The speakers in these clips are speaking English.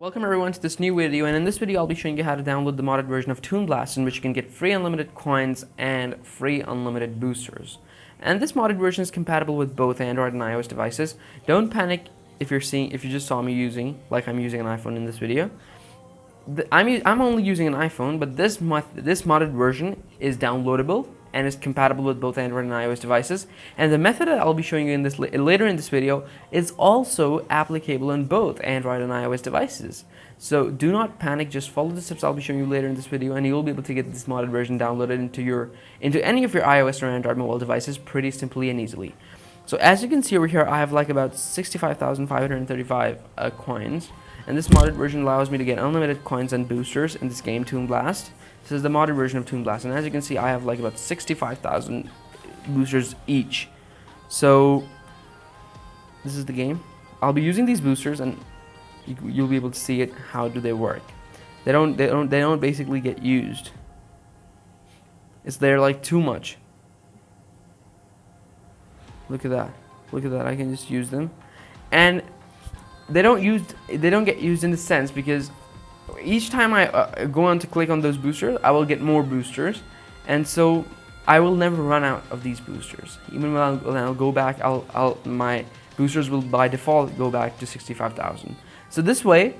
Welcome everyone to this new video, and in this video I'll be showing you how to download the modded version of Toon Blast, in which you can get free unlimited coins and free unlimited boosters. And this modded version is compatible with both Android and iOS devices. Don't panic if you just saw me using, like I'm using an iPhone in this video. I'm only using an iPhone, but this modded version is downloadable and is compatible with both Android and iOS devices. And the method that I'll be showing you in this later in this video is also applicable on both Android and iOS devices. So do not panic, just follow the steps I'll be showing you later in this video, and you'll be able to get this modded version downloaded into any of your iOS or Android mobile devices pretty simply and easily. So as you can see over here, I have like about 65,535 coins. And this modded version allows me to get unlimited coins and boosters in this game, Toon Blast. This is the modded version of Toon Blast, and as you can see, I have like about 65,000 boosters each. So this is the game. I'll be using these boosters, and you'll be able to see it. How do they work? They don't basically get used. They're like too much. Look at that. Look at that. I can just use them, and they don't get used in the sense because each time I go on to click on those boosters, I will get more boosters, and so I will never run out of these boosters. Even when I'll go back, my boosters will by default go back to 65,000. So this way,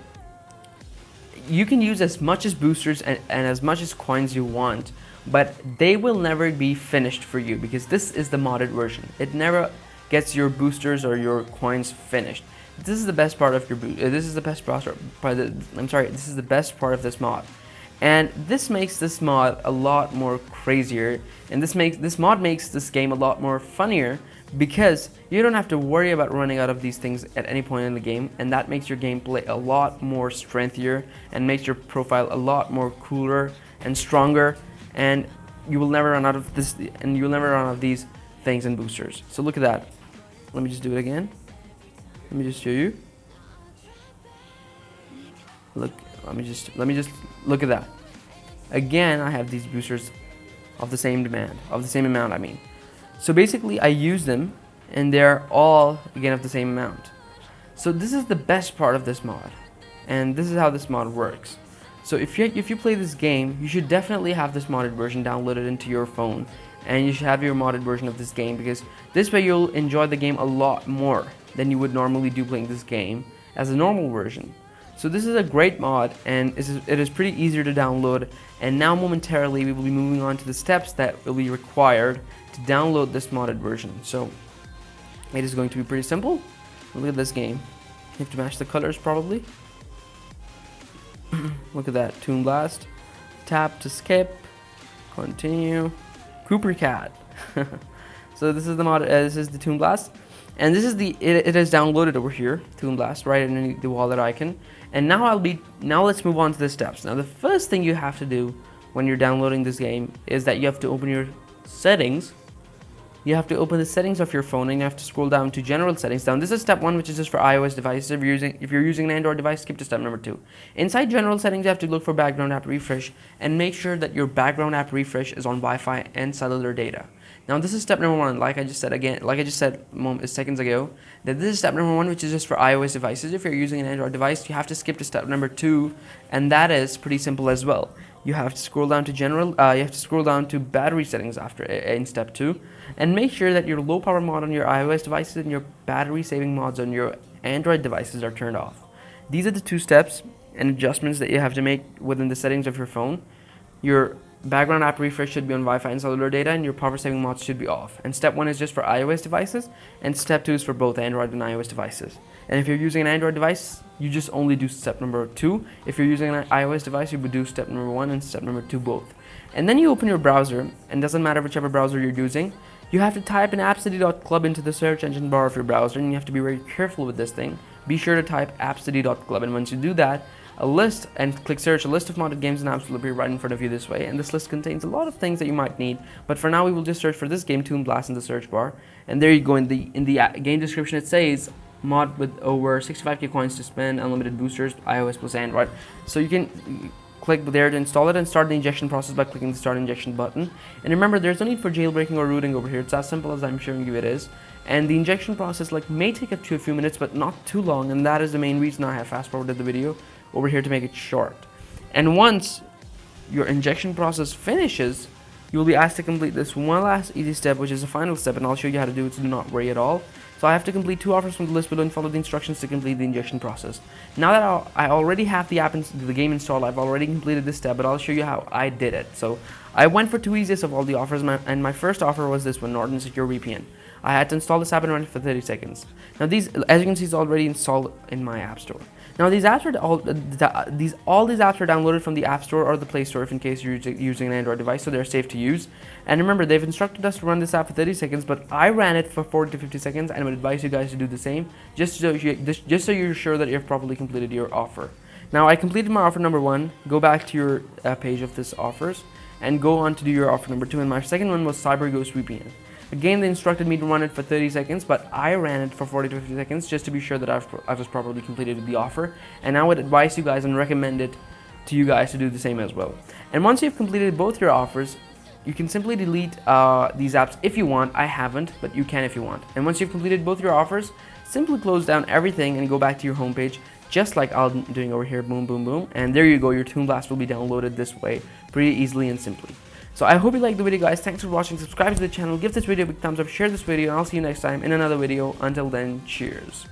you can use as much as boosters and as much as coins you want, but they will never be finished for you because this is the modded version. It never gets your boosters or your coins finished. This is the best part of your this is the best part this is the best part of this mod, and this makes this mod a lot more crazier, and this mod makes this game a lot more funnier because you don't have to worry about running out of these things at any point in the game, and that makes your gameplay a lot more strengthier and makes your profile a lot more cooler and stronger, and you will never run out of this, and you will never run out of these things and boosters. So look at that. Let me just do it again. Let me just show you. Look, let me just look at that. Again, I have these boosters of the same amount, I mean. So basically, I use them, and they're all again of the same amount. So this is the best part of this mod, and this is how this mod works. So if you play this game, you should definitely have this modded version downloaded into your phone, and you should have your modded version of this game, because this way you'll enjoy the game a lot more than you would normally do playing this game as a normal version. So this is a great mod, and it is pretty easier to download. And now momentarily we will be moving on to the steps that will be required to download this modded version. So it is going to be pretty simple. Look at this game. You have to match the colors probably. Look at that, Toon Blast. Tap to skip, continue, Cooper Cat. So this is the mod. This is the Toon Blast. And this is it is downloaded over here, Toon Blast, right underneath the wallet icon. And now let's move on to the steps. Now the first thing you have to do when you're downloading this game is that you have to open your settings. You have to open the settings of your phone, and you have to scroll down to general settings. This is step 1, which is just for iOS devices. If you're using an Android device, skip to step number 2. Inside general settings, you have to look for background app refresh and make sure that your background app refresh is on Wi-Fi and cellular data. Now this is step number 1, like I just said seconds ago, that this is step number 1, which is just for iOS devices. If you're using an Android device, you have to skip to step number 2, and that is pretty simple as well. You have to scroll down to general, you have to scroll down to battery settings in step 2, and make sure that your low power mod on your iOS devices and your battery saving mods on your Android devices are turned off. These are the 2 steps and adjustments that you have to make within the settings of your phone. Your background app refresh should be on Wi-Fi and cellular data, and your power saving mods should be off. And step 1 is just for iOS devices, and step 2 is for both Android and iOS devices. And if you're using an Android device, you just only do step number 2. If you're using an iOS device, you would do step number 1 and step number 2 both. And then you open your browser, and doesn't matter whichever browser you're using, you have to type in appcity.club into the search engine bar of your browser, and you have to be very careful with this thing. Be sure to type appcity.club, and once you do that, click search, a list of modded games and apps will appear right in front of you this way, and this list contains a lot of things that you might need, but for now we will just search for this game, Toon Blast, in the search bar, and there you go. In the game description it says mod with over 65k coins to spend, unlimited boosters, iOS plus Android. So you can click there to install it and start the injection process by clicking the start injection button. And remember, there's no need for jailbreaking or rooting over here. It's as simple as I'm showing you it is. And the injection process may take up to a few minutes, but not too long, and that is the main reason I have fast forwarded the video over here to make it short. And once your injection process finishes, you will be asked to complete this one last easy step, which is the final step, and I'll show you how to do it, so do not worry at all. So I have to complete 2 offers from the list below and follow the instructions to complete the injection process. Now that I already have the game installed, I've already completed this step, but I'll show you how I did it. So I went for 2 easiest of all the offers, and my first offer was this one, Norton Secure VPN. I had to install this app and run it for 30 seconds. Now these, as you can see, is already installed in my app store. Now these apps are all these apps are downloaded from the App Store or the Play Store if in case you're using an Android device, so they're safe to use. And remember, they've instructed us to run this app for 30 seconds, but I ran it for 40 to 50 seconds, and I would advise you guys to do the same, just so you're sure that you've properly completed your offer. Now I completed my offer number 1. Go back to your page of this offers and go on to do your offer number 2. And my second one was CyberGhost VPN. Again, they instructed me to run it for 30 seconds, but I ran it for 40 to 50 seconds just to be sure that I was properly completed the offer. And I would advise you guys and recommend it to you guys to do the same as well. And once you've completed both your offers, you can simply delete these apps if you want. I haven't, but you can if you want. And once you've completed both your offers, simply close down everything and go back to your home page, just like I'm doing over here. Boom, boom, boom. And there you go. Your Toon Blast will be downloaded this way pretty easily and simply. So I hope you liked the video, guys. Thanks for watching. Subscribe to the channel, give this video a big thumbs up, share this video, and I'll see you next time in another video. Until then, cheers.